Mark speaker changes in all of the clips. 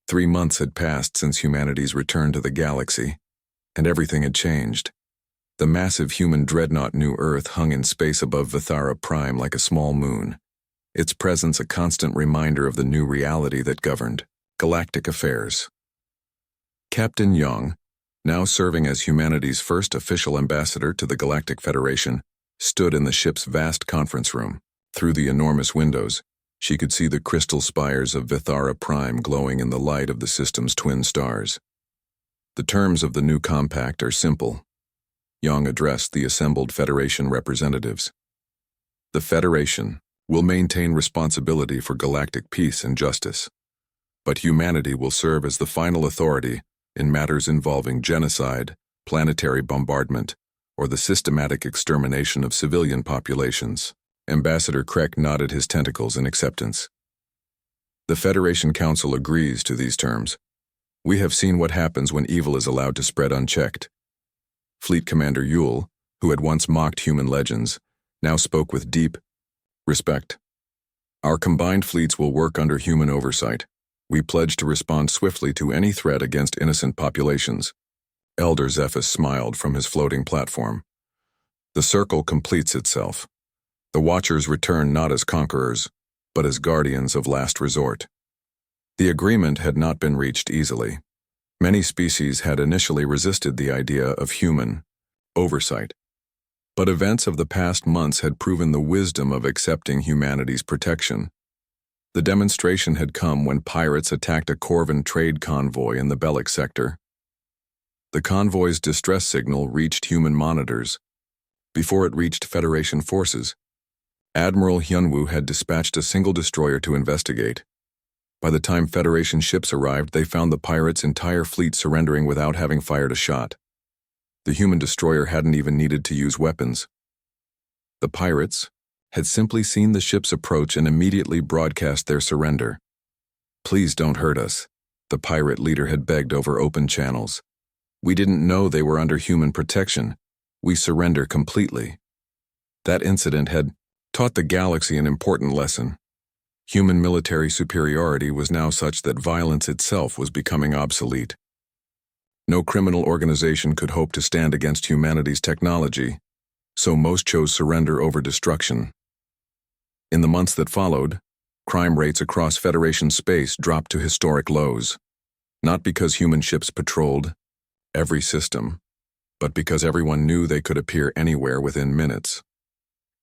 Speaker 1: 3 months had passed since humanity's return to the galaxy, and everything had changed. The massive human dreadnought New Earth hung in space above Vithara Prime like a small moon, its presence a constant reminder of the new reality that governed galactic affairs. Captain Young, now serving as humanity's first official ambassador to the Galactic Federation, stood in the ship's vast conference room. Through the enormous windows, she could see the crystal spires of Vithara Prime glowing in the light of the system's twin stars. The terms of the new compact are simple. Young addressed the assembled Federation representatives. The Federation will maintain responsibility for galactic peace and justice, but humanity will serve as the final authority in matters involving genocide, planetary bombardment, or the systematic extermination of civilian populations. Ambassador Krek nodded his tentacles in acceptance. The Federation Council agrees to these terms. We have seen what happens when evil is allowed to spread unchecked. Fleet Commander Yule, who had once mocked human legends, now spoke with deep respect. Our combined fleets will work under human oversight. We pledge to respond swiftly to any threat against innocent populations. Elder Zephys smiled from his floating platform. The circle completes itself. The Watchers return not as conquerors, but as guardians of last resort. The agreement had not been reached easily. Many species had initially resisted the idea of human oversight, but events of the past months had proven the wisdom of accepting humanity's protection. The demonstration had come when pirates attacked a Corvan trade convoy in the Bellic sector. The convoy's distress signal reached human monitors before it reached Federation forces. Admiral Hyunwoo had dispatched a single destroyer to investigate. By the time Federation ships arrived, they found the pirates' entire fleet surrendering without having fired a shot. The human destroyer hadn't even needed to use weapons. The pirates had simply seen the ships approach and immediately broadcast their surrender. "Please don't hurt us," the pirate leader had begged over open channels. "We didn't know they were under human protection. We surrender completely." That incident had taught the galaxy an important lesson. Human military superiority was now such that violence itself was becoming obsolete. No criminal organization could hope to stand against humanity's technology, so most chose surrender over destruction. In the months that followed, crime rates across Federation space dropped to historic lows, not because human ships patrolled every system, but because everyone knew they could appear anywhere within minutes.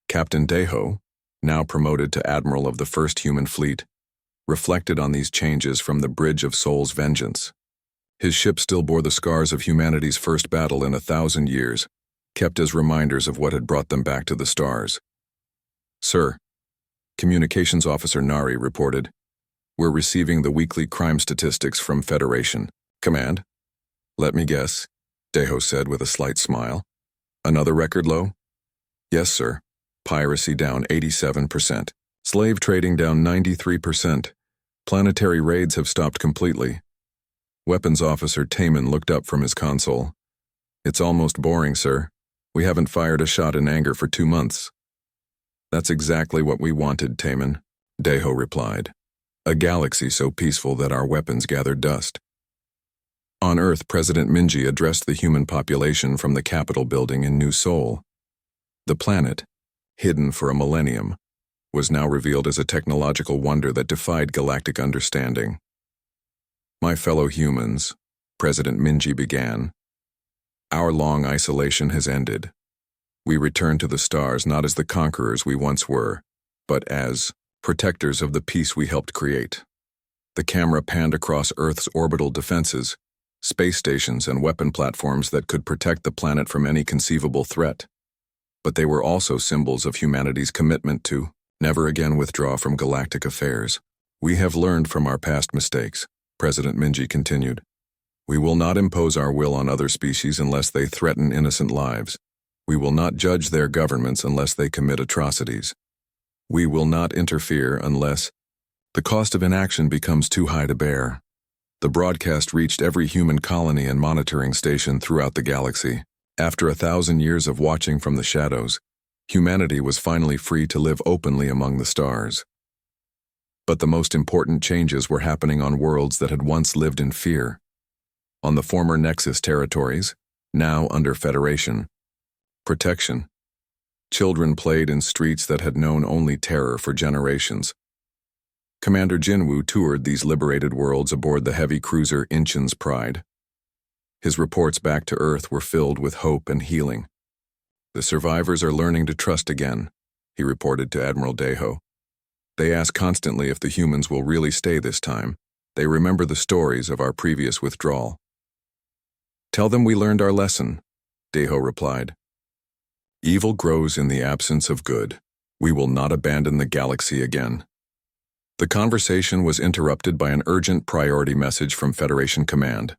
Speaker 1: Captain Deho, now promoted to Admiral of the First Human Fleet, reflected on these changes from the Bridge of Souls' Vengeance. His ship still bore the scars of humanity's first battle in 1,000 years, kept as reminders of what had brought them back to the stars. "Sir," Communications Officer Nari reported, "we're receiving the weekly crime statistics from Federation. Command?" "Let me guess," Deho said with a slight smile. "Another record low?" "Yes, sir. Piracy down 87%. Slave trading down 93%. Planetary raids have stopped completely." Weapons Officer Taman looked up from his console. "It's almost boring, sir. We haven't fired a shot in anger for 2 months." "That's exactly what we wanted, Taman," Deho replied. "A galaxy so peaceful that our weapons gathered dust." On Earth, President Minji addressed the human population from the Capitol building in New Seoul. The planet, hidden for a millennium, was now revealed as a technological wonder that defied galactic understanding. "My fellow humans," President Minji began, "our long isolation has ended. We return to the stars not as the conquerors we once were, but as protectors of the peace we helped create." The camera panned across Earth's orbital defenses, space stations and weapon platforms that could protect the planet from any conceivable threat. But they were also symbols of humanity's commitment to never again withdraw from galactic affairs. "We have learned from our past mistakes," President Minji continued. "We will not impose our will on other species unless they threaten innocent lives. We will not judge their governments unless they commit atrocities. We will not interfere unless the cost of inaction becomes too high to bear." The broadcast reached every human colony and monitoring station throughout the galaxy. After 1,000 years of watching from the shadows, humanity was finally free to live openly among the stars. But the most important changes were happening on worlds that had once lived in fear. On the former Nexus territories, now under Federation protection, children played in streets that had known only terror for generations. Commander Jinwoo toured these liberated worlds aboard the heavy cruiser Inchin's Pride. His reports back to Earth were filled with hope and healing. "The survivors are learning to trust again," he reported to Admiral Daeho. "They ask constantly if the humans will really stay this time. They remember the stories of our previous withdrawal." "Tell them we learned our lesson," Daeho replied. "Evil grows in the absence of good. We will not abandon the galaxy again." The conversation was interrupted by an urgent priority message from Federation Command.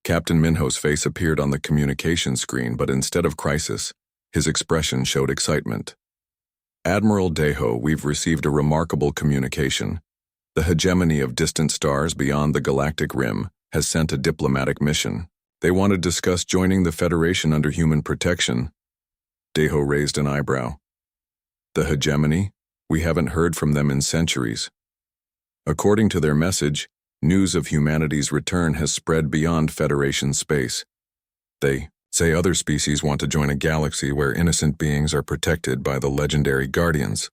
Speaker 1: Captain Minho's face appeared on the communication screen, but instead of crisis, his expression showed excitement. "Admiral Daeho, we've received a remarkable communication. The hegemony of distant stars beyond the galactic rim has sent a diplomatic mission. They want to discuss joining the Federation under human protection." Daeho raised an eyebrow. "The hegemony? We haven't heard from them in centuries." According to their message, news of humanity's return has spread beyond Federation space. They say other species want to join a galaxy where innocent beings are protected by the legendary Guardians.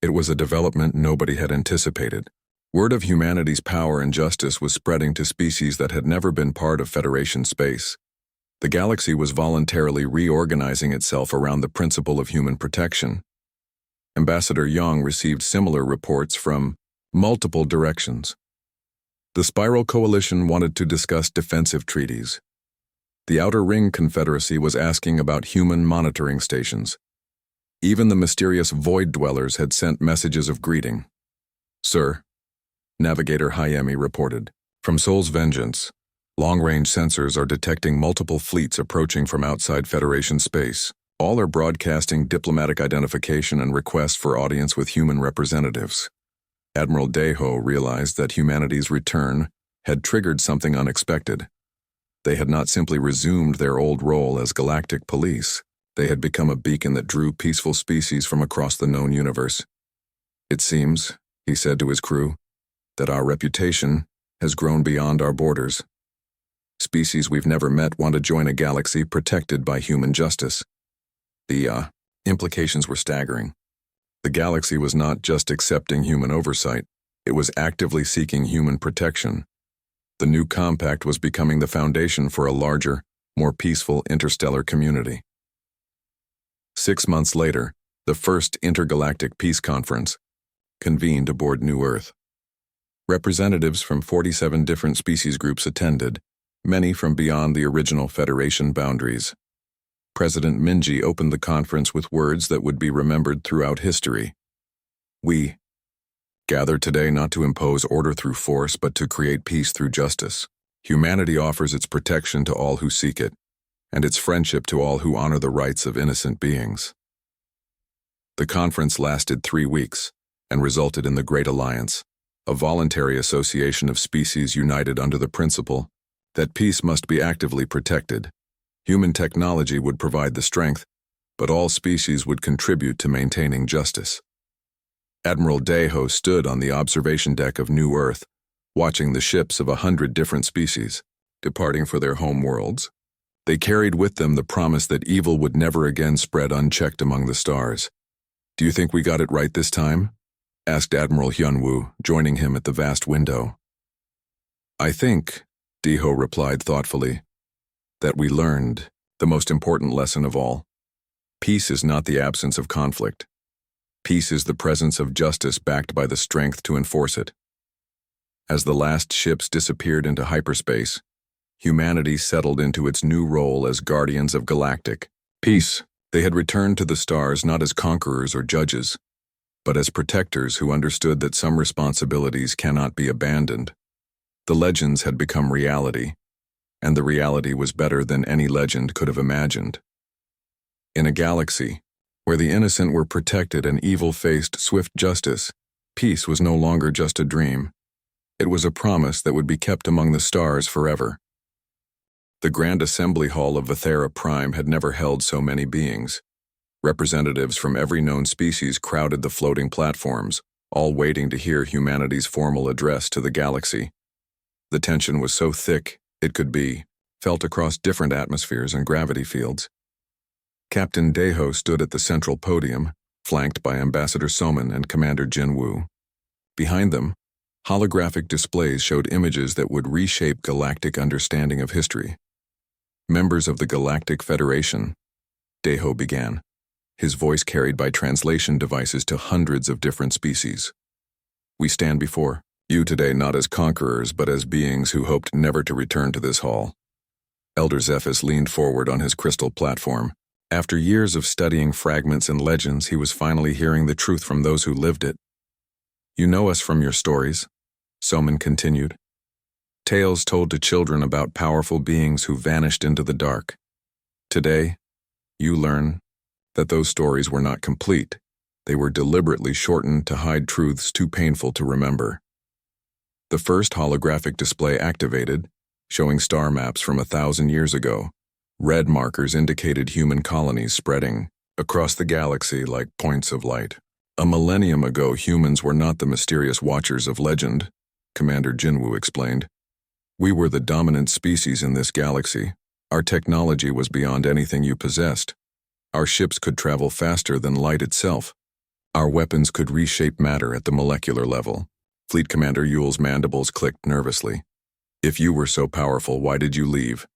Speaker 1: It was a development nobody had anticipated. Word of humanity's power and justice was spreading to species that had never been part of Federation space. The galaxy was voluntarily reorganizing itself around the principle of human protection. Ambassador Yang received similar reports from multiple directions. The Spiral Coalition wanted to discuss defensive treaties. The Outer Ring Confederacy was asking about human monitoring stations. Even the mysterious Void Dwellers had sent messages of greeting. "Sir," Navigator Hayemi reported, "from Soul's Vengeance, long-range sensors are detecting multiple fleets approaching from outside Federation space. All are broadcasting diplomatic identification and requests for audience with human representatives." Admiral Daeho realized that humanity's return had triggered something unexpected. They had not simply resumed their old role as galactic police. They had become a beacon that drew peaceful species from across the known universe. "It seems," he said to his crew, "that our reputation has grown beyond our borders. Species we've never met want to join a galaxy protected by human justice." The implications were staggering. The galaxy was not just accepting human oversight, it was actively seeking human protection. The new compact was becoming the foundation for a larger, more peaceful interstellar community. 6 months later, the first Intergalactic Peace Conference convened aboard New Earth. Representatives from 47 different species groups attended, many from beyond the original Federation boundaries. President Minji opened the conference with words that would be remembered throughout history. "We gather today not to impose order through force, but to create peace through justice. Humanity offers its protection to all who seek it, and its friendship to all who honor the rights of innocent beings." The conference lasted 3 weeks and resulted in the Great Alliance, a voluntary association of species united under the principle that peace must be actively protected. Human technology would provide the strength, but all species would contribute to maintaining justice. Admiral Daeho stood on the observation deck of New Earth, watching the ships of 100 different species, departing for their home worlds. They carried with them the promise that evil would never again spread unchecked among the stars. "Do you think we got it right this time?" asked Admiral Hyunwoo, joining him at the vast window. "I think," Daeho replied thoughtfully, "that we learned the most important lesson of all. Peace is not the absence of conflict. Peace is the presence of justice backed by the strength to enforce it." As the last ships disappeared into hyperspace, humanity settled into its new role as guardians of galactic peace. They had returned to the stars not as conquerors or judges, but as protectors who understood that some responsibilities cannot be abandoned. The legends had become reality, and the reality was better than any legend could have imagined. In a galaxy where the innocent were protected and evil faced swift justice, peace was no longer just a dream. It was a promise that would be kept among the stars forever. The Grand Assembly Hall of Vathera Prime had never held so many beings. Representatives from every known species crowded the floating platforms, all waiting to hear humanity's formal address to the galaxy. The tension was so thick, it could be felt across different atmospheres and gravity fields. Captain Deho stood at the central podium, flanked by Ambassador Soman and Commander Jinwoo. Behind them, holographic displays showed images that would reshape galactic understanding of history. Members of the Galactic Federation, Deho began, his voice carried by translation devices to hundreds of different species. We stand before you today not as conquerors but as beings who hoped never to return to this hall. Elder Zephys leaned forward on his crystal platform. After years of studying fragments and legends, he was finally hearing the truth from those who lived it. You know us from your stories, Soman continued. Tales told to children about powerful beings who vanished into the dark. Today, you learn that those stories were not complete. They were deliberately shortened to hide truths too painful to remember. The first holographic display activated, showing star maps from 1,000 years ago. Red markers indicated human colonies spreading across the galaxy like points of light. A millennium ago, humans were not the mysterious watchers of legend, Commander Jinwoo explained. We were the dominant species in this galaxy. Our technology was beyond anything you possessed. Our ships could travel faster than light itself. Our weapons could reshape matter at the molecular level. Fleet Commander Yule's mandibles clicked nervously. If you were so powerful, why did you leave?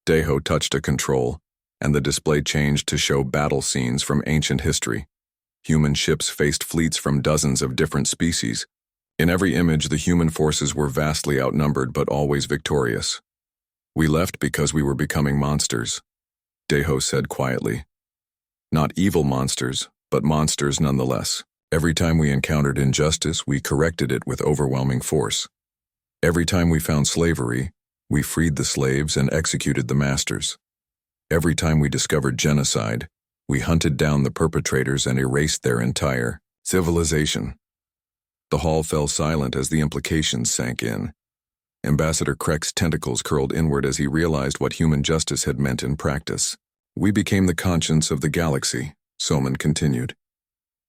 Speaker 1: Deho touched a control, and the display changed to show battle scenes from ancient history. Human ships faced fleets from dozens of different species. In every image, the human forces were vastly outnumbered but always victorious. We left because we were becoming monsters, Deho said quietly. Not evil monsters, but monsters nonetheless. Every time we encountered injustice, we corrected it with overwhelming force. Every time we found slavery, we freed the slaves and executed the masters. Every time we discovered genocide, we hunted down the perpetrators and erased their entire civilization. The hall fell silent as the implications sank in. Ambassador Kreck's tentacles curled inward as he realized what human justice had meant in practice. We became the conscience of the galaxy, Soman continued.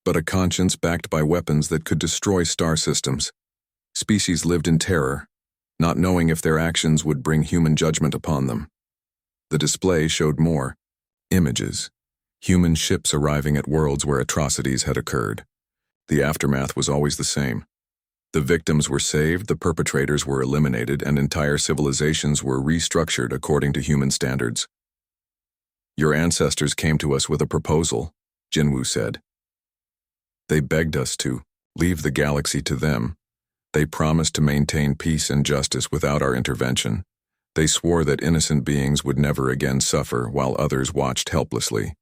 Speaker 1: But a conscience backed by weapons that could destroy star systems. Species lived in terror, not knowing if their actions would bring human judgment upon them. The display showed more images. Human ships arriving at worlds where atrocities had occurred. The aftermath was always the same. The victims were saved, the perpetrators were eliminated, and entire civilizations were restructured according to human standards. Your ancestors came to us with a proposal, Jinwoo said. They begged us to leave the galaxy to them. They promised to maintain peace and justice without our intervention. They swore that innocent beings would never again suffer while others watched helplessly.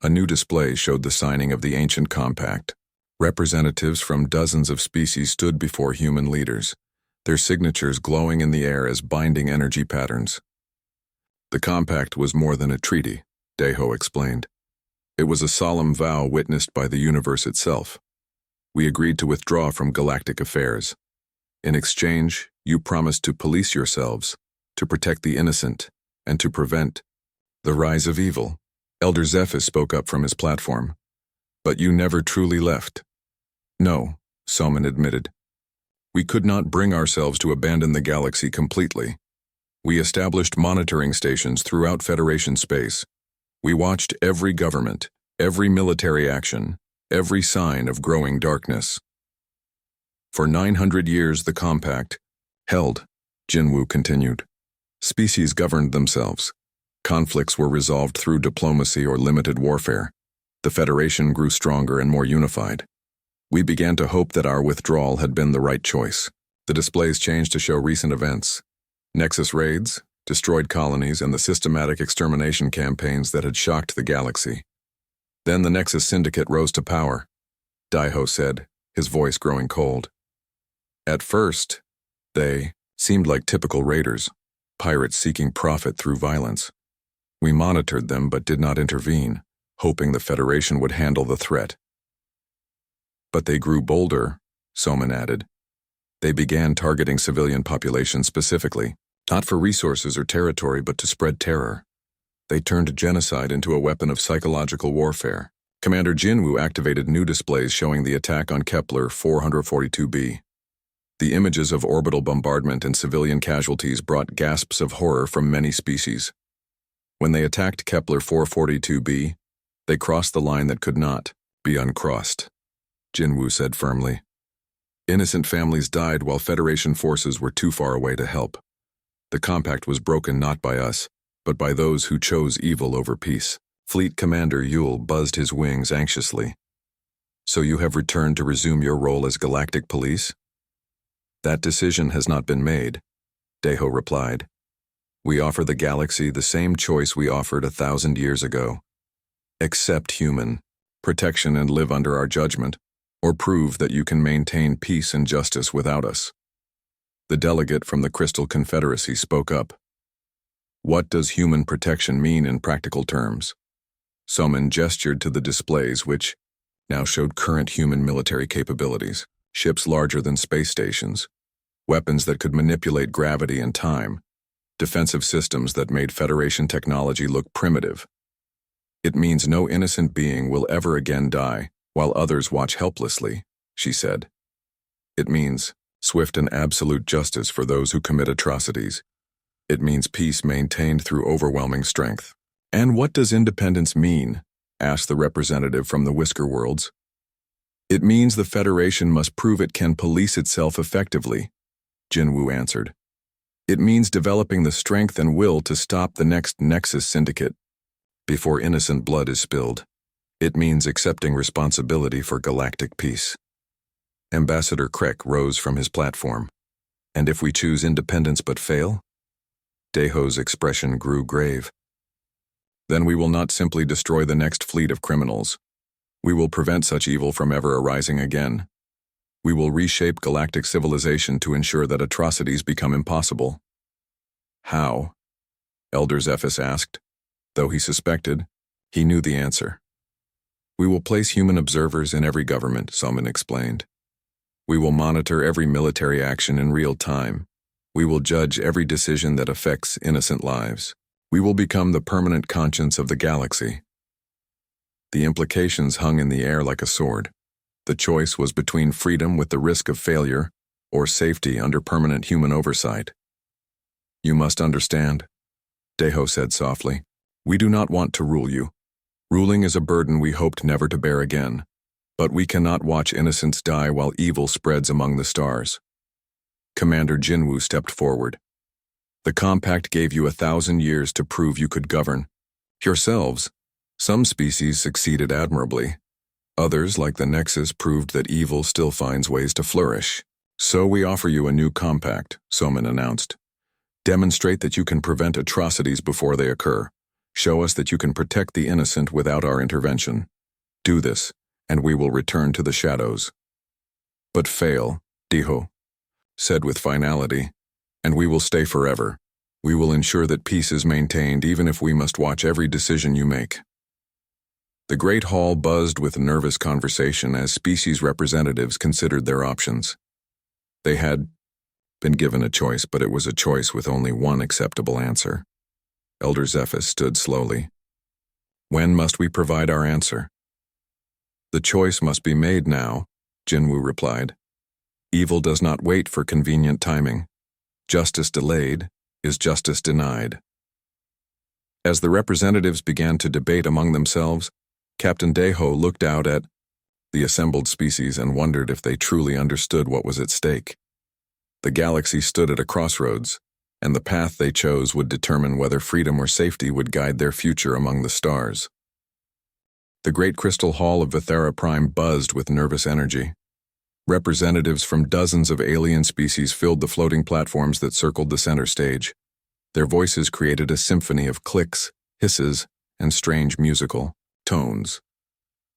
Speaker 1: A new display showed the signing of the ancient compact. Representatives from dozens of species stood before human leaders, their signatures glowing in the air as binding energy patterns. The compact was more than a treaty, Deho explained. It was a solemn vow witnessed by the universe itself. We agreed to withdraw from galactic affairs. In exchange, you promised to police yourselves, to protect the innocent, and to prevent the rise of evil. Elder Zephys spoke up from his platform. But you never truly left. No, Soman admitted. We could not bring ourselves to abandon the galaxy completely. We established monitoring stations throughout Federation space. We watched every government, every military action, every sign of growing darkness. For 900 years the compact held, Jinwoo continued. Species governed themselves. Conflicts were resolved through diplomacy or limited warfare. The Federation grew stronger and more unified. We began to hope that our withdrawal had been the right choice. The displays changed to show recent events. Nexus raids, destroyed colonies, and the systematic extermination campaigns that had shocked the galaxy. Then the Nexus Syndicate rose to power, Deho said, his voice growing cold. At first, they seemed like typical raiders, pirates seeking profit through violence. We monitored them but did not intervene, hoping the Federation would handle the threat. But they grew bolder, Soman added. They began targeting civilian populations specifically, not for resources or territory but to spread terror. They turned genocide into a weapon of psychological warfare. Commander Jinwoo activated new displays showing the attack on Kepler 442b. The images of orbital bombardment and civilian casualties brought gasps of horror from many species. When they attacked Kepler 442b, they crossed the line that could not be uncrossed, Jinwoo said firmly. Innocent families died while Federation forces were too far away to help. The compact was broken not by us, but by those who chose evil over peace. Fleet Commander Yule buzzed his wings anxiously. So you have returned to resume your role as Galactic Police? That decision has not been made, Deho replied. We offer the galaxy the same choice we offered 1,000 years ago. Accept human protection and live under our judgment, or prove that you can maintain peace and justice without us. The delegate from the Crystal Confederacy spoke up. What does human protection mean in practical terms? Soman gestured to the displays which now showed current human military capabilities, ships larger than space stations, weapons that could manipulate gravity and time, defensive systems that made Federation technology look primitive. It means no innocent being will ever again die while others watch helplessly, she said. It means swift and absolute justice for those who commit atrocities. It means peace maintained through overwhelming strength. And what does independence mean? Asked the representative from the Whisker Worlds. It means the Federation must prove it can police itself effectively, Jinwoo answered. It means developing the strength and will to stop the next Nexus Syndicate before innocent blood is spilled. It means accepting responsibility for galactic peace. Ambassador Krek rose from his platform. And if we choose independence but fail? Deho's expression grew grave. Then we will not simply destroy the next fleet of criminals. We will prevent such evil from ever arising again. We will reshape galactic civilization to ensure that atrocities become impossible. How? Elder Zephys asked. Though he suspected, he knew the answer. We will place human observers in every government, Soman explained. We will monitor every military action in real time. We will judge every decision that affects innocent lives. We will become the permanent conscience of the galaxy. The implications hung in the air like a sword. The choice was between freedom with the risk of failure or safety under permanent human oversight. You must understand, Deho said softly. We do not want to rule you. Ruling is a burden we hoped never to bear again. But we cannot watch innocents die while evil spreads among the stars. Commander Jinwoo stepped forward. The compact gave you 1,000 years to prove you could govern. Yourselves, some species succeeded admirably. Others, like the Nexus, proved that evil still finds ways to flourish. So we offer you a new compact, Soman announced. Demonstrate that you can prevent atrocities before they occur. Show us that you can protect the innocent without our intervention. Do this, and we will return to the shadows. But fail, Deho said with finality, and we will stay forever. We will ensure that peace is maintained even if we must watch every decision you make. The Great Hall buzzed with nervous conversation as species representatives considered their options. They had been given a choice, but it was a choice with only one acceptable answer. Elder Zephys stood slowly. When must we provide our answer? The choice must be made now, Jinwoo replied. Evil does not wait for convenient timing. Justice delayed is justice denied. As the representatives began to debate among themselves, Captain Deho looked out at the assembled species and wondered if they truly understood what was at stake. The galaxy stood at a crossroads, and the path they chose would determine whether freedom or safety would guide their future among the stars. The great crystal hall of Vithera Prime buzzed with nervous energy. Representatives from dozens of alien species filled the floating platforms that circled the center stage. Their voices created a symphony of clicks, hisses, and strange musical tones.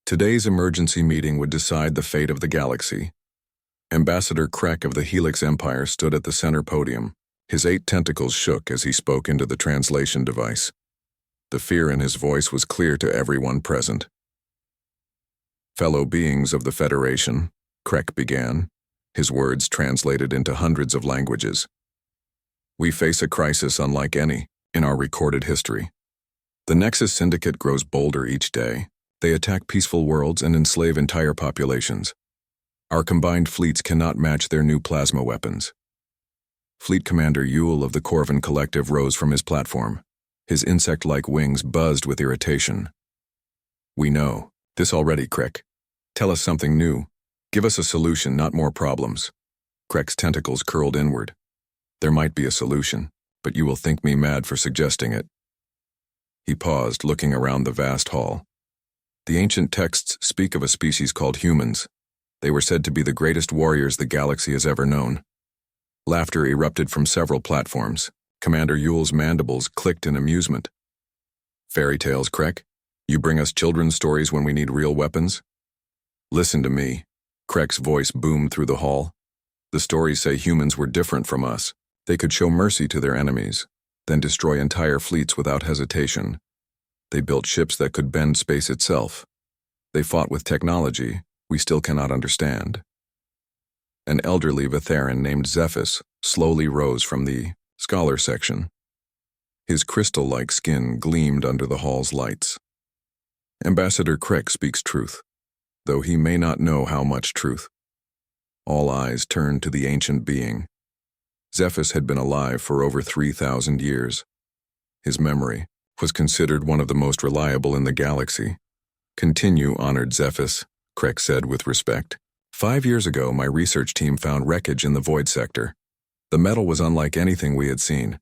Speaker 1: Today's emergency meeting would decide the fate of the galaxy. Ambassador Krek of the Helix Empire stood at the center podium. His 8 tentacles shook as he spoke into the translation device. The fear in his voice was clear to everyone present. Fellow beings of the Federation, Krek began, his words translated into hundreds of languages. We face a crisis unlike any in our recorded history. The Nexus Syndicate grows bolder each day. They attack peaceful worlds and enslave entire populations. Our combined fleets cannot match their new plasma weapons. Fleet Commander Yule of the Corvin Collective rose from his platform. His insect-like wings buzzed with irritation. We know this already, Krek. Tell us something new. Give us a solution, not more problems. Krek's tentacles curled inward. There might be a solution, but you will think me mad for suggesting it. He paused, looking around the vast hall. The ancient texts speak of a species called humans. They were said to be the greatest warriors the galaxy has ever known. Laughter erupted from several platforms. Commander Yule's mandibles clicked in amusement. Fairy tales, Krek? You bring us children's stories when we need real weapons? Listen to me. Krek's voice boomed through the hall. The stories say humans were different from us. They could show mercy to their enemies, then destroy entire fleets without hesitation. They built ships that could bend space itself. They fought with technology we still cannot understand. An elderly Vitharan named Zephys slowly rose from the scholar section. His crystal-like skin gleamed under the hall's lights. Ambassador Krek speaks truth, though he may not know how much truth. All eyes turned to the ancient being. Zephys had been alive for over 3,000 years. His memory was considered one of the most reliable in the galaxy. Continue, honored Zephys, Krek said with respect. 5 years ago, my research team found wreckage in the void sector. The metal was unlike anything we had seen.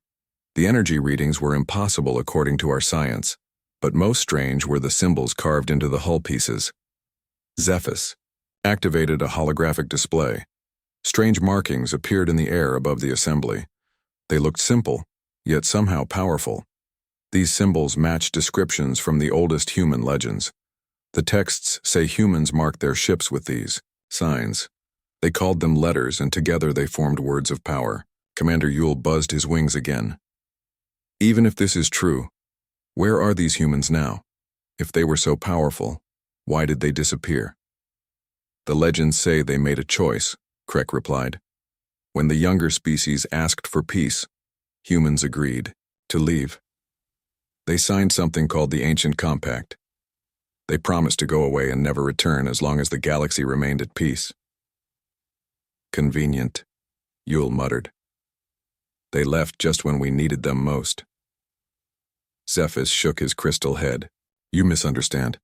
Speaker 1: The energy readings were impossible according to our science, but most strange were the symbols carved into the hull pieces. Zephys activated a holographic display. Strange markings appeared in the air above the assembly. They looked simple, yet somehow powerful. These symbols matched descriptions from the oldest human legends. The texts say humans marked their ships with these signs. They called them letters, and together they formed words of power. Commander Yule buzzed his wings again. Even if this is true, where are these humans now? If they were so powerful, why did they disappear? The legends say they made a choice, Krek replied. When the younger species asked for peace, humans agreed to leave. They signed something called the Ancient Compact. They promised to go away and never return as long as the galaxy remained at peace. Convenient, Yule muttered. They left just when we needed them most. Zephys shook his crystal head. You misunderstand.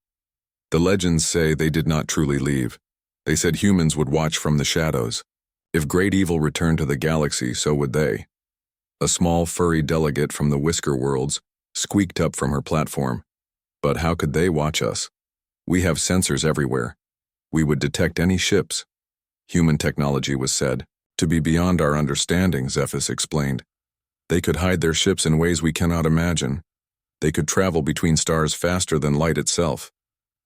Speaker 1: The legends say they did not truly leave. They said humans would watch from the shadows. If great evil returned to the galaxy, so would they. A small furry delegate from the Whisker Worlds squeaked up from her platform. But how could they watch us? We have sensors everywhere. We would detect any ships. Human technology was said to be beyond our understanding, Zephys explained. They could hide their ships in ways we cannot imagine. They could travel between stars faster than light itself.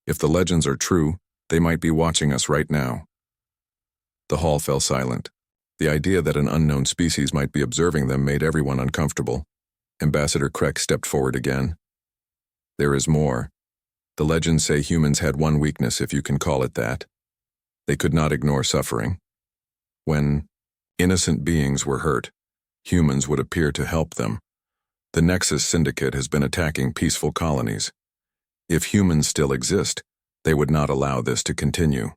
Speaker 1: If the legends are true, they might be watching us right now. The hall fell silent. The idea that an unknown species might be observing them made everyone uncomfortable. Ambassador Krek stepped forward again. There is more. The legends say humans had one weakness, if you can call it that. They could not ignore suffering. When innocent beings were hurt, humans would appear to help them. The Nexus Syndicate has been attacking peaceful colonies. If humans still exist, they would not allow this to continue.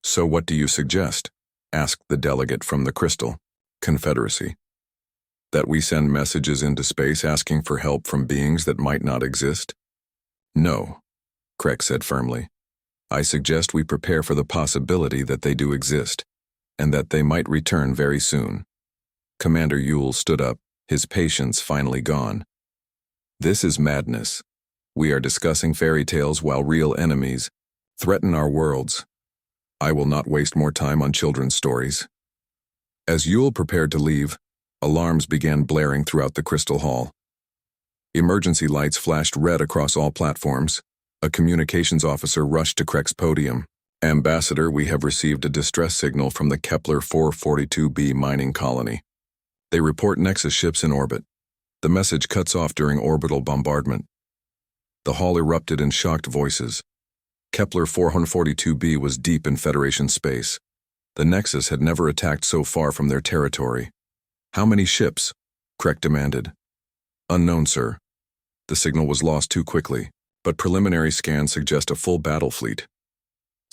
Speaker 1: So what do you suggest? Asked the delegate from the Crystal Confederacy. That we send messages into space asking for help from beings that might not exist? No, Krek said firmly. I suggest we prepare for the possibility that they do exist, and that they might return very soon. Commander Yule stood up, his patience finally gone. This is madness. We are discussing fairy tales while real enemies threaten our worlds. I will not waste more time on children's stories. As Yule prepared to leave, alarms began blaring throughout the Crystal Hall. Emergency lights flashed red across all platforms. A communications officer rushed to Krek's podium. Ambassador, we have received a distress signal from the Kepler 442b mining colony. They report Nexus ships in orbit. The message cuts off during orbital bombardment. The hall erupted in shocked voices. Kepler 442b was deep in Federation space. The Nexus had never attacked so far from their territory. How many ships? Krek demanded. Unknown, sir. The signal was lost too quickly. but preliminary scans suggest a full battle fleet.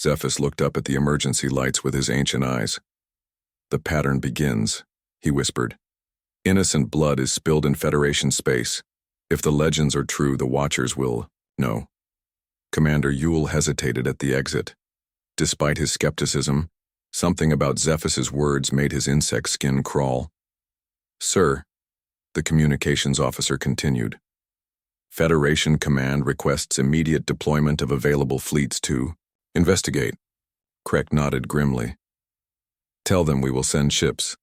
Speaker 1: Zephys looked up at the emergency lights with his ancient eyes. The pattern begins, he whispered. Innocent blood is spilled in Federation space. If the legends are true, the Watchers will know. Commander Yule hesitated at the exit. Despite his skepticism, something about Zephys's words made his insect skin crawl. Sir, the communications officer continued. Federation Command requests immediate deployment of available fleets to investigate. Krek nodded grimly. Tell them we will send ships,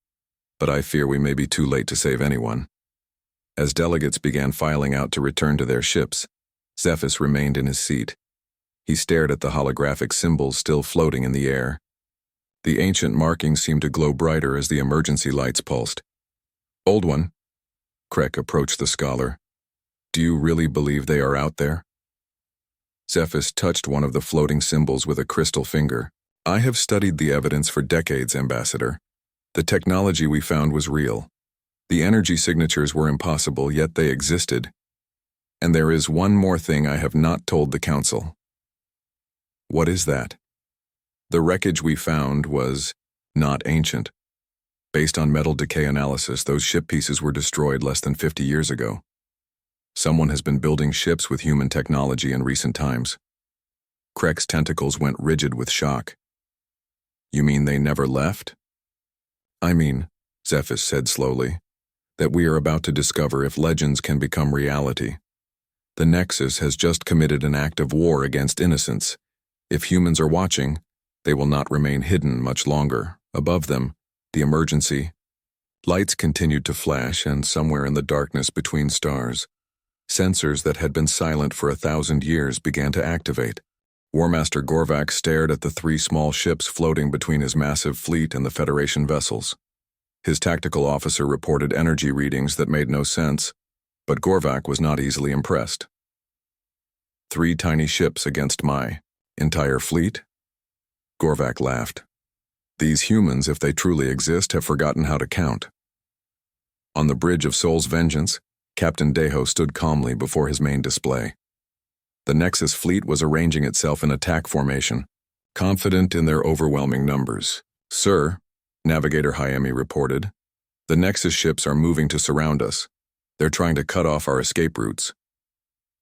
Speaker 1: but I fear we may be too late to save anyone. As delegates began filing out to return to their ships, Zephys remained in his seat. He stared at the holographic symbols still floating in the air. The ancient markings seemed to glow brighter as the emergency lights pulsed. Old One, Krek approached the scholar. Do you really believe they are out there? Zephys touched one of the floating symbols with a crystal finger. I have studied the evidence for decades, Ambassador. The technology we found was real. The energy signatures were impossible, yet they existed. And there is one more thing I have not told the Council. What is that? The wreckage we found was not ancient. Based on metal decay analysis, those ship pieces were destroyed less than 50 years ago. Someone has been building ships with human technology in recent times. Krek's tentacles went rigid with shock. You mean they never left? I mean, Zephys said slowly, that we are about to discover if legends can become reality. The Nexus has just committed an act of war against innocence. If humans are watching, they will not remain hidden much longer. Above them, the emergency. Lights continued to flash, and somewhere in the darkness between stars, sensors that had been silent for 1,000 years began to activate. Warmaster Gorvac stared at the 3 small ships floating between his massive fleet and the Federation vessels. His tactical officer reported energy readings that made no sense, but Gorvac was not easily impressed. 3 tiny ships against my entire fleet? Gorvac laughed. These humans, if they truly exist, have forgotten how to count. On the bridge of Soul's Vengeance, Captain Deho stood calmly before his main display. The Nexus fleet was arranging itself in attack formation, confident in their overwhelming numbers. Sir, Navigator Hyemi reported, the Nexus ships are moving to surround us. They're trying to cut off our escape routes.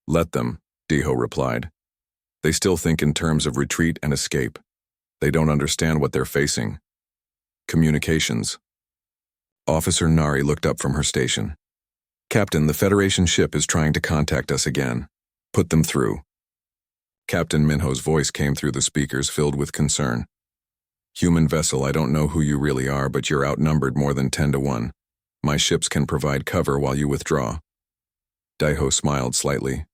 Speaker 1: Let them, Deho replied. They still think in terms of retreat and escape. They don't understand what they're facing. Communications. Officer Nari looked up from her station. Captain, the Federation ship is trying to contact us again. Put them through. Captain Minho's voice came through the speakers, filled with concern. Human vessel, I don't know who you really are, but you're outnumbered more than 10 to 1. My ships can provide cover while you withdraw. Daiho smiled slightly.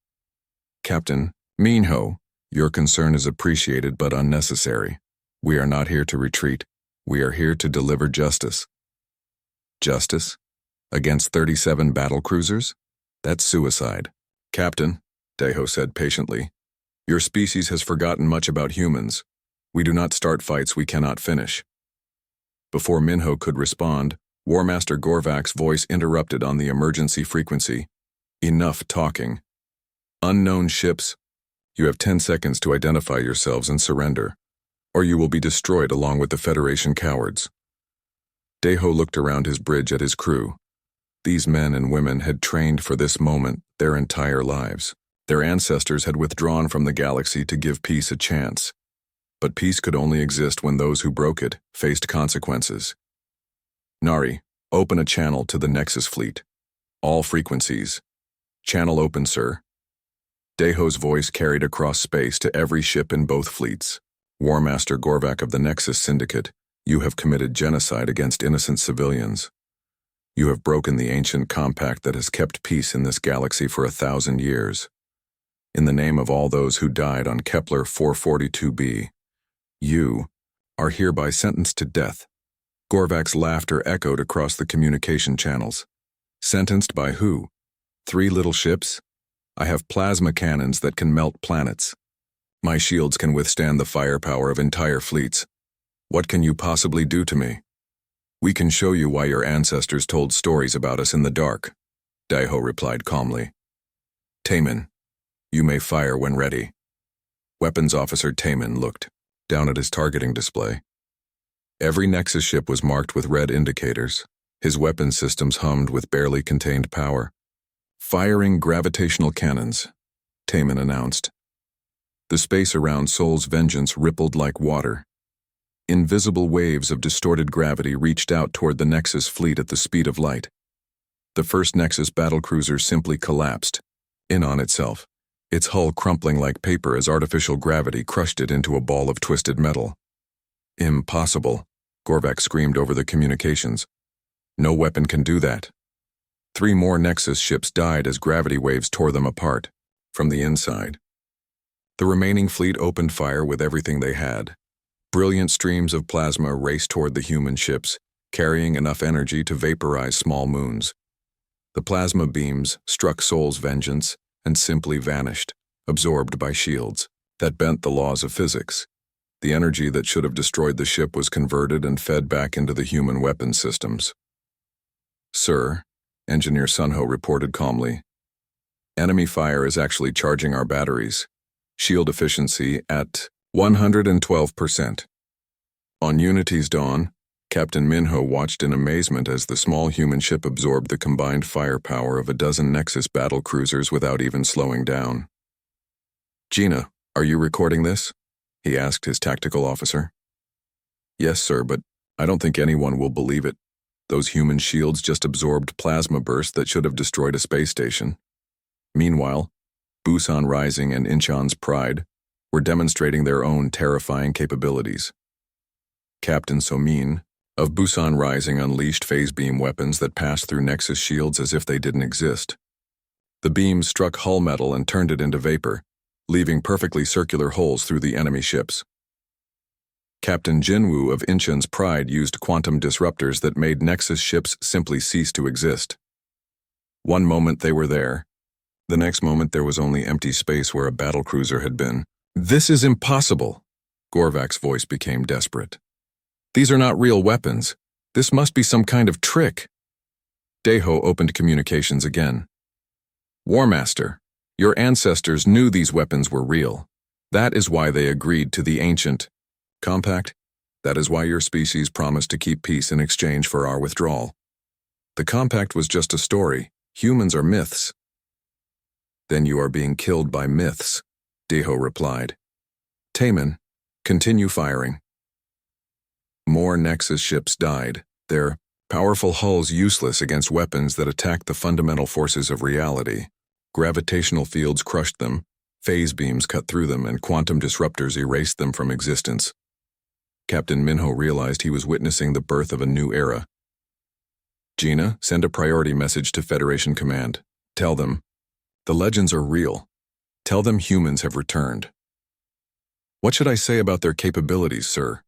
Speaker 1: Captain Minho, your concern is appreciated but unnecessary. We are not here to retreat. We are here to deliver justice. Justice? Against 37 battle cruisers? That's suicide. Captain, Deho said patiently, your species has forgotten much about humans. We do not start fights we cannot finish. Before Minho could respond, Warmaster Gorvac's voice interrupted on the emergency frequency. Enough talking. Unknown ships, you have 10 seconds to identify yourselves and surrender, or you will be destroyed along with the Federation cowards. Deho looked around his bridge at his crew. These men and women had trained for this moment their entire lives. Their ancestors had withdrawn from the galaxy to give peace a chance. But peace could only exist when those who broke it faced consequences. Nari, open a channel to the Nexus fleet. All frequencies. Channel open, sir. Deho's voice carried across space to every ship in both fleets. Warmaster Gorvac of the Nexus Syndicate, you have committed genocide against innocent civilians. You have broken the ancient compact that has kept peace in this galaxy for 1,000 years. In the name of all those who died on Kepler 442b, you are hereby sentenced to death. Gorvac's laughter echoed across the communication channels. Sentenced by who? 3 little ships? I have plasma cannons that can melt planets. My shields can withstand the firepower of entire fleets. What can you possibly do to me? We can show you why your ancestors told stories about us in the dark, Daiho replied calmly. Taemin, You may fire when ready. Weapons Officer Taman looked down at his targeting display. Every Nexus ship was marked with red indicators. His weapon systems hummed with barely contained power. Firing gravitational cannons, Taman announced. The space around Sol's vengeance rippled like water. Invisible waves of distorted gravity reached out toward the Nexus fleet at the speed of light. The first Nexus battlecruiser simply collapsed, in on itself, its hull crumpling like paper as artificial gravity crushed it into a ball of twisted metal. Impossible, Gorvac screamed over the communications. No weapon can do that. 3 more Nexus ships died as gravity waves tore them apart, from the inside. The remaining fleet opened fire with everything they had. Brilliant streams of plasma raced toward the human ships, carrying enough energy to vaporize small moons. The plasma beams struck Sol's vengeance and simply vanished, absorbed by shields that bent the laws of physics. The energy that should have destroyed the ship was converted and fed back into the human weapon systems. Sir, Engineer Sunho reported calmly, enemy fire is actually charging our batteries. Shield efficiency at 112%. On Unity's dawn, Captain Minho watched in amazement as the small human ship absorbed the combined firepower of a dozen Nexus battlecruisers without even slowing down. Gina, are you recording this? He asked his tactical officer. Yes, sir, but I don't think anyone will believe it. Those human shields just absorbed plasma bursts that should have destroyed a space station. Meanwhile, Busan Rising and Incheon's Pride were demonstrating their own terrifying capabilities. Captain Somin of Busan Rising unleashed phase beam weapons that passed through Nexus shields as if they didn't exist. The beams struck hull metal and turned it into vapor, leaving perfectly circular holes through the enemy ships. Captain Jinwoo of Incheon's Pride used quantum disruptors that made Nexus ships simply cease to exist. One moment they were there. The next moment there was only empty space where a battlecruiser had been. This is impossible. Gorvac's voice became desperate. These are not real weapons. This must be some kind of trick. Daeho opened communications again. War Master, your ancestors knew these weapons were real. That is why they agreed to the ancient compact. That is why your species promised to keep peace in exchange for our withdrawal. The compact was just a story. Humans are myths. Then you are being killed by myths, Daeho replied. Taman, continue firing. More Nexus ships died, their powerful hulls useless against weapons that attacked the fundamental forces of reality. Gravitational fields crushed them, phase beams cut through them, and quantum disruptors erased them from existence. Captain Minho realized he was witnessing the birth of a new era. Gina, send a priority message to Federation Command. Tell them, the legends are real. Tell them humans have returned. What should I say about their capabilities, sir?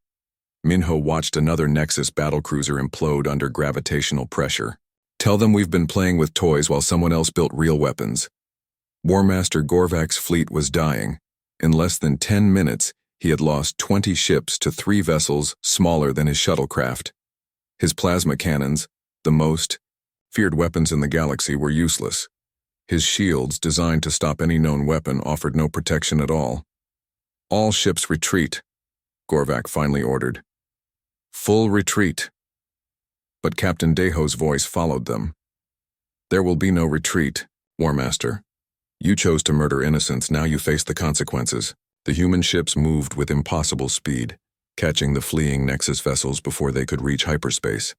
Speaker 1: Minho watched another Nexus battlecruiser implode under gravitational pressure. Tell them we've been playing with toys while someone else built real weapons. War Master Gorvac's fleet was dying. In less than 10 minutes, he had lost 20 ships to 3 vessels smaller than his shuttlecraft. His plasma cannons, the most feared weapons in the galaxy, were useless. His shields, designed to stop any known weapon, offered no protection at all. All ships retreat, Gorvac finally ordered. Full retreat. But Captain Daeho's voice followed them. There will be no retreat, War Master. You chose to murder innocents, now you face the consequences. The human ships moved with impossible speed, catching the fleeing Nexus vessels before they could reach hyperspace.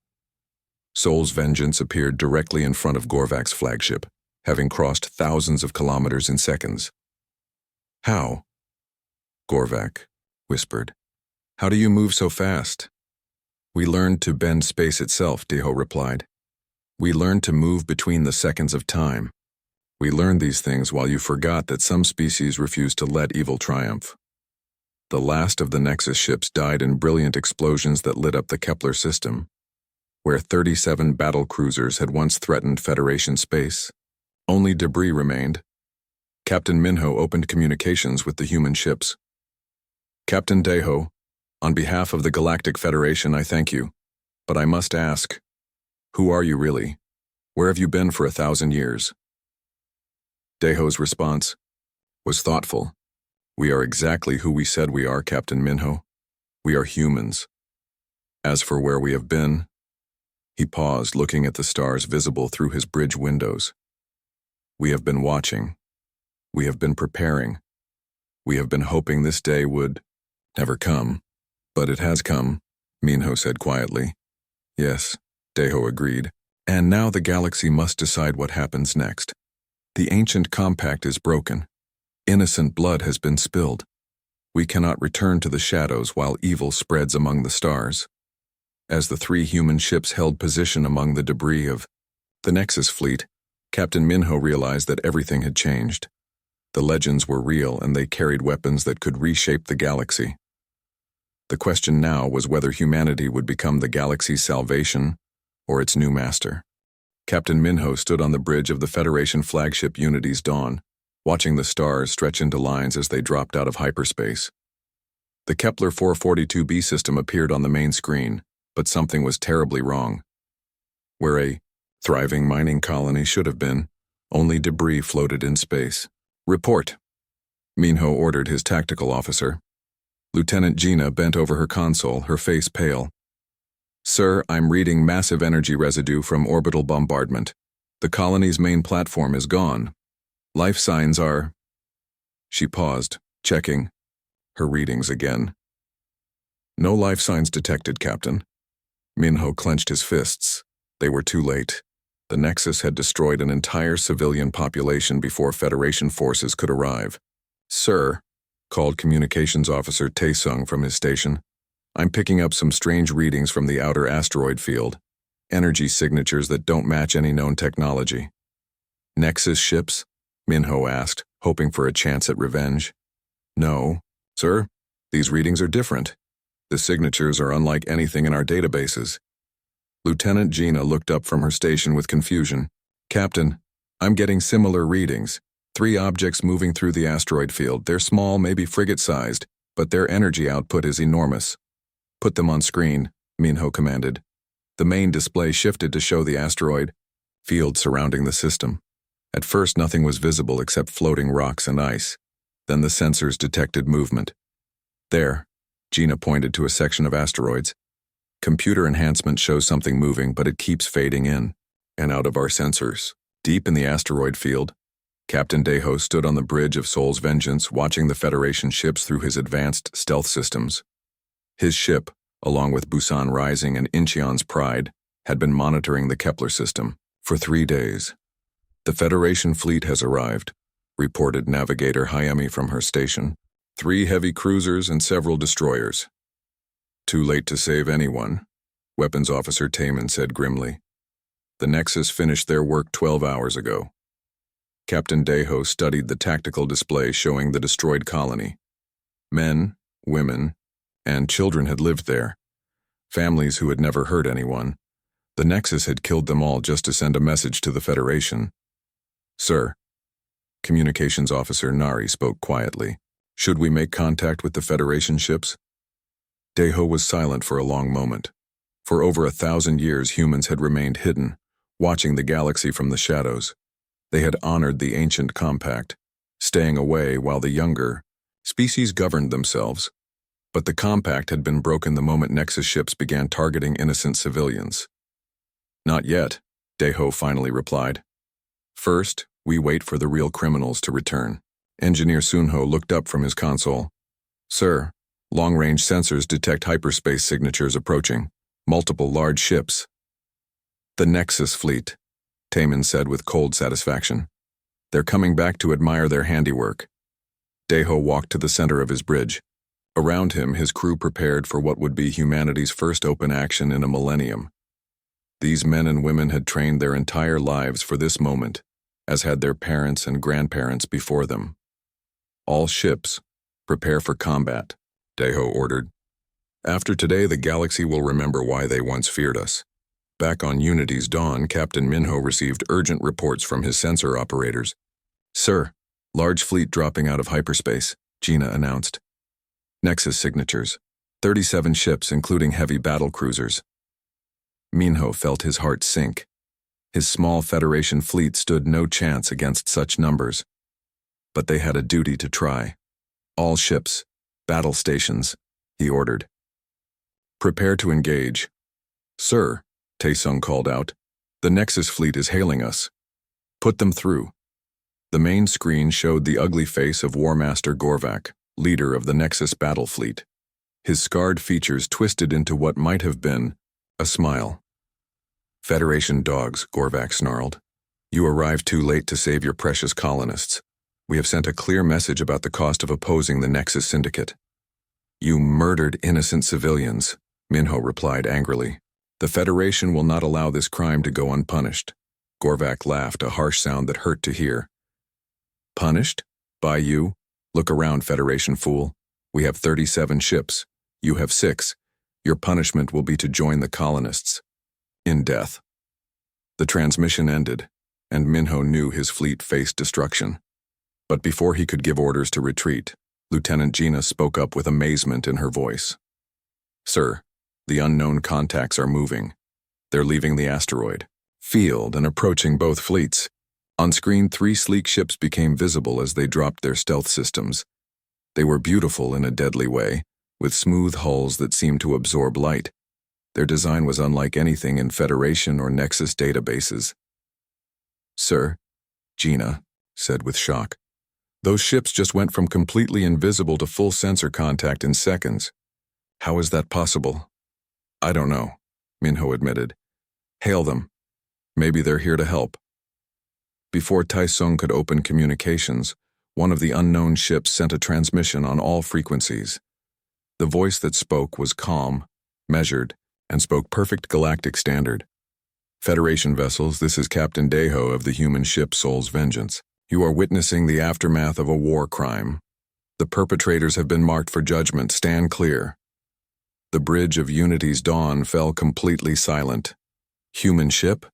Speaker 1: Sol's vengeance appeared directly in front of Gorvac's flagship, having crossed thousands of kilometers in seconds. How? Gorvac whispered. How do you move so fast? We learned to bend space itself, Daeho replied. We learned to move between the seconds of time. We learned these things while you forgot that some species refused to let evil triumph. The last of the Nexus ships died in brilliant explosions that lit up the Kepler system, where 37 battlecruisers had once threatened Federation space. Only debris remained. Captain Minho opened communications with the human ships. Captain Daeho, on behalf of the Galactic Federation, I thank you. But I must ask, who are you really? Where have you been for 1,000 years? Daeho's response, was thoughtful. "We are exactly who we said we are, Captain Minho. We are humans. As for where we have been..." He paused, looking at the stars visible through his bridge windows. "We have been watching. We have been preparing. We have been hoping this day would never come. But it has come," Minho said quietly. "Yes," Deho agreed. "And now the galaxy must decide what happens next. The ancient compact is broken. Innocent blood has been spilled. We cannot return to the shadows while evil spreads among the stars." As the 3 human ships held position among the debris of the Nexus fleet, Captain Minho realized that everything had changed. The legends were real, and they carried weapons that could reshape the galaxy. The question now was whether humanity would become the galaxy's salvation or its new master. Captain Minho stood on the bridge of the Federation flagship Unity's Dawn, watching the stars stretch into lines as they dropped out of hyperspace. The Kepler 442b system appeared on the main screen, but something was terribly wrong. Where a thriving mining colony should have been, only debris floated in space. "Report," Minho ordered his tactical officer. Lieutenant Gina bent over her console, her face pale. "Sir, I'm reading massive energy residue from orbital bombardment. The colony's main platform is gone. Life signs are..." She paused, checking her readings again. "No life signs detected, Captain." Minho clenched his fists. They were too late. The Nexus had destroyed an entire civilian population before Federation forces could arrive. "Sir," called Communications Officer Taesung from his station, "I'm picking up some strange readings from the outer asteroid field. Energy signatures that don't match any known technology." "Nexus ships?" Minho asked, hoping for a chance at revenge. "No, sir. These readings are different. The signatures are unlike anything in our databases." Lieutenant Gina looked up from her station with confusion. "Captain, I'm getting similar readings. 3 objects moving through the asteroid field. They're small, maybe frigate-sized, but their energy output is enormous." "Put them on screen," Minho commanded. The main display shifted to show the asteroid field surrounding the system. At first, nothing was visible except floating rocks and ice. Then the sensors detected movement. "There," Gina pointed to a section of asteroids. "Computer enhancement shows something moving, but it keeps fading in and out of our sensors." Deep in the asteroid field, Captain Deho stood on the bridge of Sol's Vengeance, watching the Federation ships through his advanced stealth systems. His ship, along with Busan Rising and Incheon's Pride, had been monitoring the Kepler system for 3 days. "The Federation fleet has arrived," reported Navigator Hayami from her station. 3 heavy cruisers and several destroyers." "Too late to save anyone," Weapons Officer Taeman said grimly. "The Nexus finished their work 12 hours ago." Captain Deho studied the tactical display showing the destroyed colony. Men, women, and children had lived there. Families who had never hurt anyone. The Nexus had killed them all just to send a message to the Federation. "Sir," Communications Officer Nari spoke quietly, "should we make contact with the Federation ships?" Deho was silent for a long moment. For over 1,000 years, humans had remained hidden, watching the galaxy from the shadows. They had honored the ancient compact, staying away while the younger species governed themselves. But the compact had been broken the moment Nexus ships began targeting innocent civilians. "Not yet," Deho finally replied. "First, we wait for the real criminals to return." Engineer Sunho looked up from his console. "Sir, long-range sensors detect hyperspace signatures approaching. Multiple large ships." "The Nexus fleet," Taeman said with cold satisfaction. "They're coming back to admire their handiwork." Deho walked to the center of his bridge. Around him, his crew prepared for what would be humanity's first open action in a millennium. These men and women had trained their entire lives for this moment, as had their parents and grandparents before them. "All ships, prepare for combat," Deho ordered. "After today, the galaxy will remember why they once feared us." Back on Unity's Dawn, Captain Minho received urgent reports from his sensor operators. "Sir, large fleet dropping out of hyperspace," Gina announced. "Nexus signatures, 37 ships including heavy battle cruisers." Minho felt his heart sink. His small Federation fleet stood no chance against such numbers. but they had a duty to try. All ships, battle stations, he ordered. Prepare to engage. Sir, Taesung called out, the Nexus fleet is hailing us. Put them through. The main screen showed the ugly face of War Master Gorvak, leader of the Nexus battle fleet. His scarred features twisted into what might have been a smile. Federation dogs, Gorvak snarled. You arrived too late to save your precious colonists. We have sent a clear message about the cost of opposing the Nexus Syndicate. You murdered innocent civilians, Minho replied angrily. The Federation will not allow this crime to go unpunished. Gorvak laughed, a harsh sound that hurt to hear. Punished? By you? Look around, Federation fool. We have 37 ships. You have 6. Your punishment will be to join the colonists. In death. The transmission ended, and Minho knew his fleet faced destruction. But before he could give orders to retreat, Lieutenant Gina spoke up with amazement in her voice. Sir, the unknown contacts are moving. They're leaving the asteroid field and approaching both fleets. On screen, 3 sleek ships became visible as they dropped their stealth systems. They were beautiful in a deadly way, with smooth hulls that seemed to absorb light. Their design was unlike anything in Federation or Nexus databases. Sir, Gina said with shock, those ships just went from completely invisible to full sensor contact in seconds. How is that possible? I don't know, Minho admitted. Hail them. Maybe they're here to help. Before Taesung could open communications, one of the unknown ships sent a transmission on all frequencies. The voice that spoke was calm, measured, and spoke perfect galactic standard. Federation vessels, this is Captain Deho of the human ship Soul's Vengeance. You are witnessing the aftermath of a war crime. The perpetrators have been marked for judgment. Stand clear. The bridge of Unity's dawn fell completely silent. Human ship?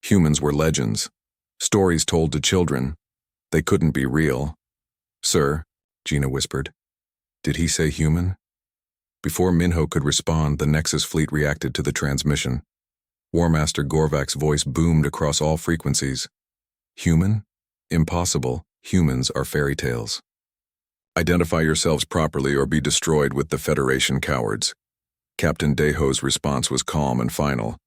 Speaker 1: Humans were legends. Stories told to children. They couldn't be real. Sir, Gina whispered. Did he say human? Before Minho could respond, the Nexus fleet reacted to the transmission. War Master Gorvak's voice boomed across all frequencies. Human? Impossible. Humans are fairy tales. Identify yourselves properly or be destroyed with the Federation cowards. Captain Deho's response was calm and final.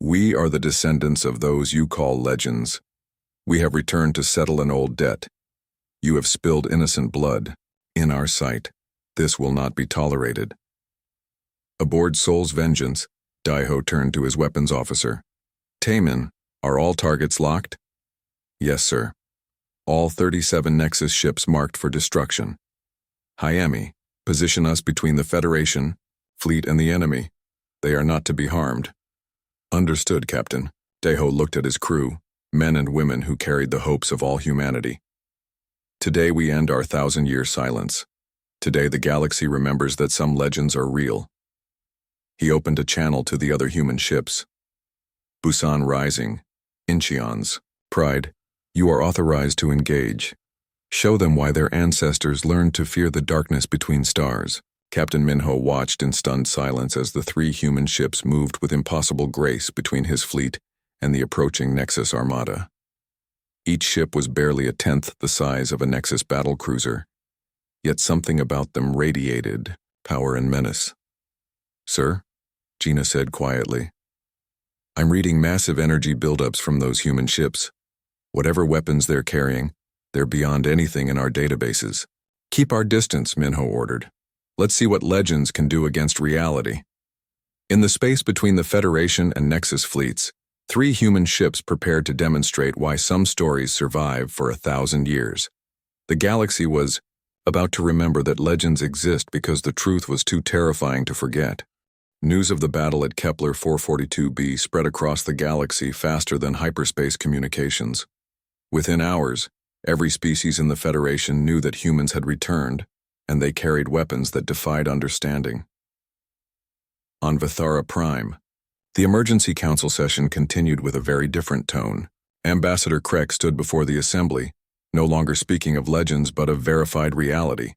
Speaker 1: We are the descendants of those you call legends. We have returned to settle an old debt. You have spilled innocent blood. In our sight, this will not be tolerated. Aboard Soul's Vengeance, Deho turned to his weapons officer. Taemin, are all targets locked? Yes, sir. All 37 Nexus ships marked for destruction. Hyami, position us between the Federation, fleet and the enemy. They are not to be harmed. Understood, Captain. Deho looked at his crew, men and women who carried the hopes of all humanity. Today we end our 1,000-year silence. Today the galaxy remembers that some legends are real. He opened a channel to the other human ships. Busan Rising, Incheon's, Pride, you are authorized to engage. Show them why their ancestors learned to fear the darkness between stars. Captain Minho watched in stunned silence as the 3 human ships moved with impossible grace between his fleet and the approaching Nexus Armada. Each ship was barely 1/10 the size of a Nexus battlecruiser, yet something about them radiated power and menace. Sir, Gina said quietly, I'm reading massive energy buildups from those human ships. Whatever weapons they're carrying, they're beyond anything in our databases. Keep our distance, Minho ordered. Let's see what legends can do against reality. In the space between the Federation and Nexus fleets, 3 human ships prepared to demonstrate why some stories survive for 1,000 years. The galaxy was about to remember that legends exist because the truth was too terrifying to forget. News of the battle at Kepler 442b spread across the galaxy faster than hyperspace communications. Within hours, every species in the Federation knew that humans had returned, and they carried weapons that defied understanding. On Vithara Prime, the Emergency Council session continued with a very different tone. Ambassador Krek stood before the Assembly, no longer speaking of legends but of verified reality.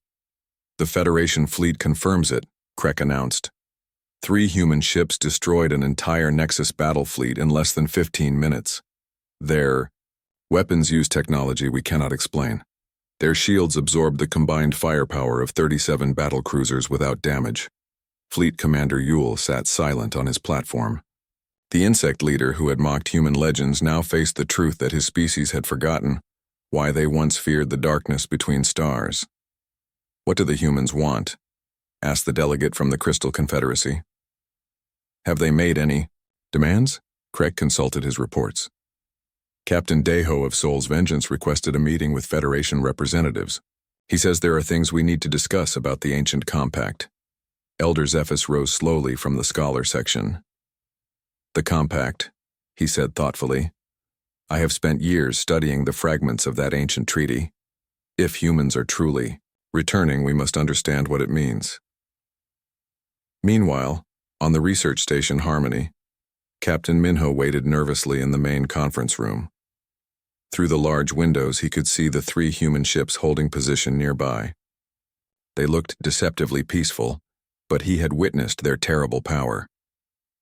Speaker 1: The Federation fleet confirms it, Krek announced. 3 human ships destroyed an entire Nexus battle fleet in less than 15 minutes. Their weapons use technology we cannot explain. Their shields absorbed the combined firepower of 37 battlecruisers without damage. Fleet Commander Yule sat silent on his platform. The insect leader who had mocked human legends now faced the truth that his species had forgotten, why they once feared the darkness between stars. "What do the humans want?" asked the delegate from the Crystal Confederacy. "Have they made any demands?" Craig consulted his reports. Captain Deho of Soul's Vengeance requested a meeting with Federation representatives. He says there are things we need to discuss about the ancient compact. Elder Zephys rose slowly from the scholar section. "The compact," he said thoughtfully. "I have spent years studying the fragments of that ancient treaty. If humans are truly returning, we must understand what it means." Meanwhile, on the research station Harmony, Captain Minho waited nervously in the main conference room. Through the large windows, he could see the 3 human ships holding position nearby. They looked deceptively peaceful, but he had witnessed their terrible power.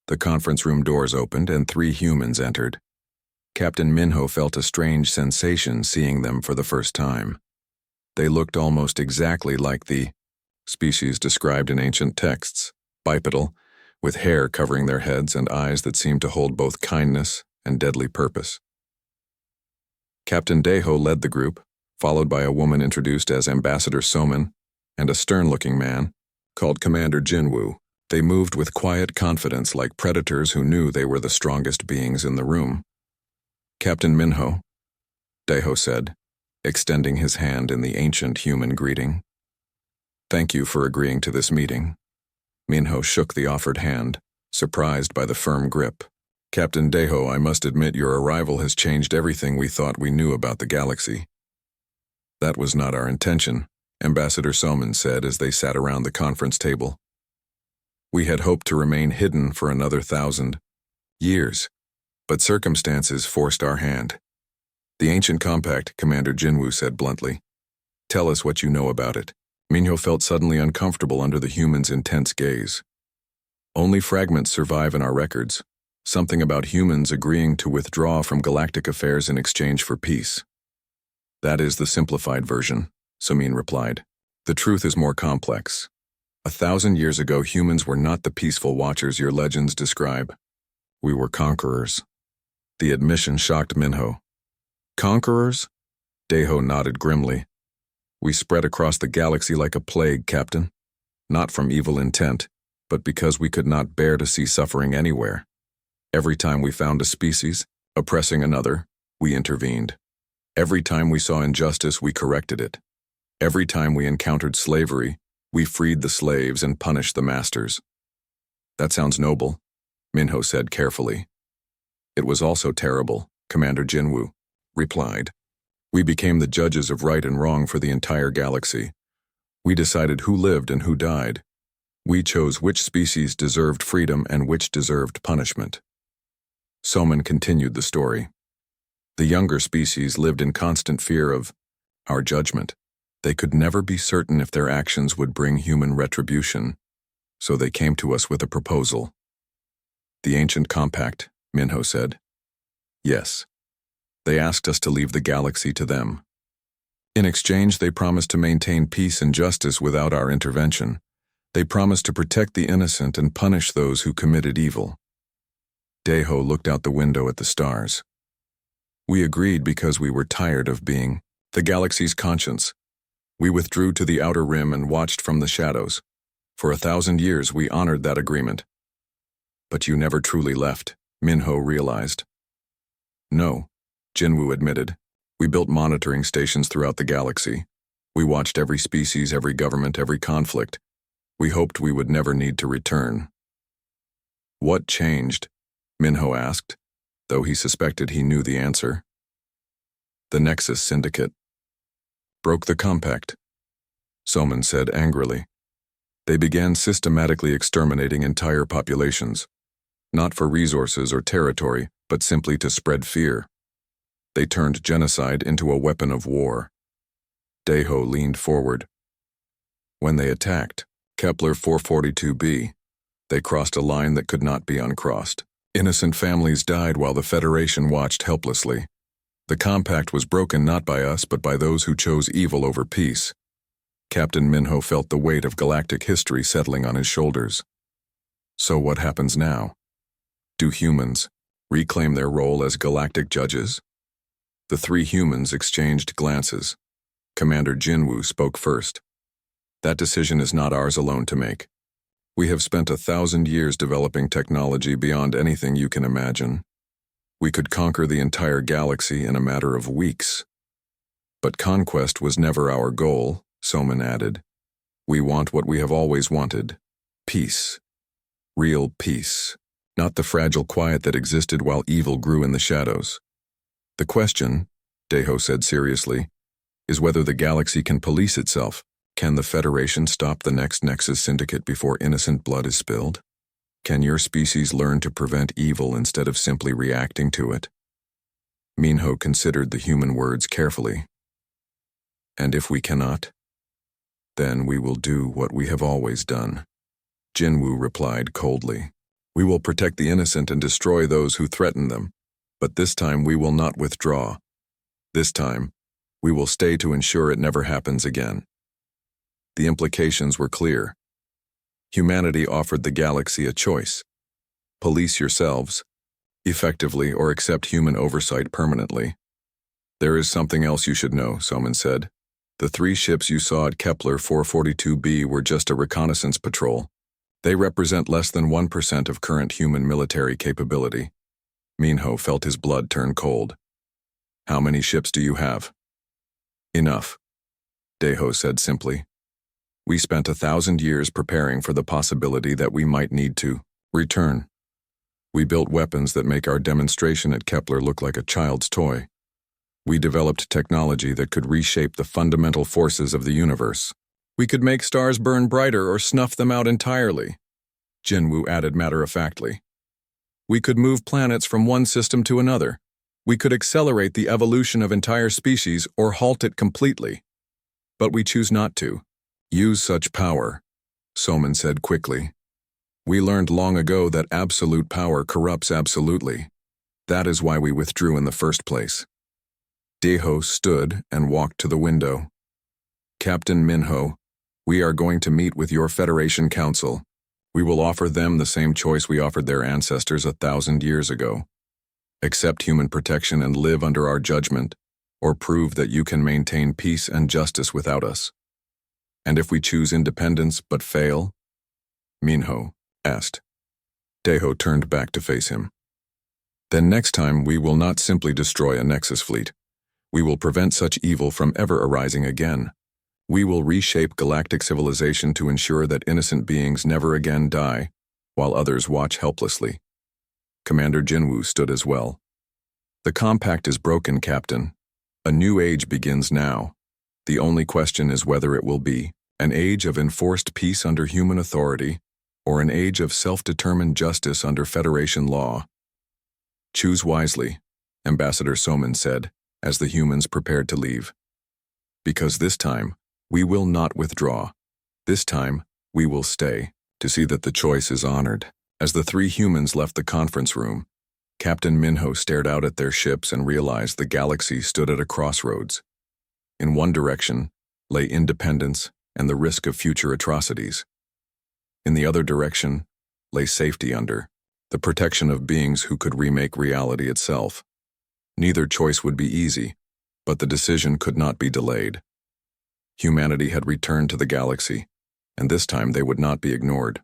Speaker 1: The conference room doors opened and 3 humans entered. Captain Minho felt a strange sensation seeing them for the first time. They looked almost exactly like the species described in ancient texts, bipedal, with hair covering their heads and eyes that seemed to hold both kindness and deadly purpose. Captain Deho led the group, followed by a woman introduced as Ambassador Soman and a stern-looking man called Commander Jinwoo. They moved with quiet confidence like predators who knew they were the strongest beings in the room. "Captain Minho," Deho said, extending his hand in the ancient human greeting. "Thank you for agreeing to this meeting." Minho shook the offered hand, surprised by the firm grip. "Captain Deho, I must admit your arrival has changed everything we thought we knew about the galaxy." "That was not our intention," Ambassador Soman said as they sat around the conference table. "We had hoped to remain hidden for another 1,000 years, but circumstances forced our hand." "The ancient compact," Commander Jinwoo said bluntly. "Tell us what you know about it." Minho felt suddenly uncomfortable under the human's intense gaze. "Only fragments survive in our records. Something about humans agreeing to withdraw from galactic affairs in exchange for peace." "That is the simplified version," Somin replied. "The truth is more complex. 1,000 years ago, humans were not the peaceful watchers your legends describe. We were conquerors." The admission shocked Minho. "Conquerors?" Deho nodded grimly. "We spread across the galaxy like a plague, Captain. Not from evil intent, but because we could not bear to see suffering anywhere. Every time we found a species oppressing another, we intervened. Every time we saw injustice, we corrected it. Every time we encountered slavery, we freed the slaves and punished the masters." "That sounds noble," Minho said carefully. "It was also terrible," Commander Jinwoo replied. "We became the judges of right and wrong for the entire galaxy. We decided who lived and who died. We chose which species deserved freedom and which deserved punishment." Soman continued the story. "The younger species lived in constant fear of our judgment. They could never be certain if their actions would bring human retribution, so they came to us with a proposal." "The ancient compact," Minho said. "Yes. They asked us to leave the galaxy to them. In exchange, they promised to maintain peace and justice without our intervention. They promised to protect the innocent and punish those who committed evil." Deho looked out the window at the stars. "We agreed because we were tired of being the galaxy's conscience. We withdrew to the outer rim and watched from the shadows. For 1,000 years, we honored that agreement." "But you never truly left," Minho realized. "No," Jinwoo admitted. "We built monitoring stations throughout the galaxy. We watched every species, every government, every conflict. We hoped we would never need to return." "What changed?" Minho asked, though he suspected he knew the answer. "The Nexus Syndicate broke the compact," Soman said angrily. "They began systematically exterminating entire populations, not for resources or territory, but simply to spread fear. They turned genocide into a weapon of war." Deho leaned forward. "When they attacked Kepler 442b, they crossed a line that could not be uncrossed. Innocent families died while the Federation watched helplessly. The compact was broken not by us but by those who chose evil over peace. Captain Minho felt the weight of galactic history settling on his shoulders. So what happens now? Do humans reclaim their role as galactic judges? The three humans exchanged glances. Commander Jinwoo spoke first. That decision is not ours alone to make. We have spent 1,000 years developing technology beyond anything you can imagine. We could conquer the entire galaxy in a matter of weeks. But conquest was never our goal, Soman added. We want what we have always wanted. Peace. Real peace. Not the fragile quiet that existed while evil grew in the shadows. The question, Deho said seriously, is whether the galaxy can police itself. Can the Federation stop the next Nexus Syndicate before innocent blood is spilled? Can your species learn to prevent evil instead of simply reacting to it? Minho considered the human words carefully. And if we cannot, then we will do what we have always done. Jinwoo replied coldly. We will protect the innocent and destroy those who threaten them, but this time we will not withdraw. This time, we will stay to ensure it never happens again. The implications were clear. Humanity offered the galaxy a choice. Police yourselves, effectively, or accept human oversight permanently. There is something else you should know, Soman said. The 3 ships you saw at Kepler 442b were just a reconnaissance patrol. They represent less than 1% of current human military capability. Minho felt his blood turn cold. How many ships do you have? Enough, Deho said simply. We spent 1,000 years preparing for the possibility that we might need to return. We built weapons that make our demonstration at Kepler look like a child's toy. We developed technology that could reshape the fundamental forces of the universe. We could make stars burn brighter or snuff them out entirely, Jinwoo added matter-of-factly. We could move planets from one system to another. We could accelerate the evolution of entire species or halt it completely. But we choose not to. Use such power, Soman said quickly. We learned long ago that absolute power corrupts absolutely. That is why we withdrew in the first place. Deho stood and walked to the window. Captain Minho, we are going to meet with your Federation Council. We will offer them the same choice we offered their ancestors 1,000 years ago. Accept human protection and live under our judgment, or prove that you can maintain peace and justice without us. And if we choose independence but fail? Minho asked. Deho turned back to face him. Then next time we will not simply destroy a Nexus fleet. We will prevent such evil from ever arising again. We will reshape galactic civilization to ensure that innocent beings never again die, while others watch helplessly. Commander Jinwoo stood as well. The compact is broken, Captain. A new age begins now. The only question is whether it will be an age of enforced peace under human authority, or an age of self-determined justice under Federation law. Choose wisely, Ambassador Soman said, as the humans prepared to leave. Because this time, we will not withdraw. This time, we will stay, to see that the choice is honored. As the 3 humans left the conference room, Captain Minho stared out at their ships and realized the galaxy stood at a crossroads. In one direction lay independence and the risk of future atrocities. In the other direction lay safety under the protection of beings who could remake reality itself. Neither choice would be easy, but the decision could not be delayed. Humanity had returned to the galaxy, and this time they would not be ignored.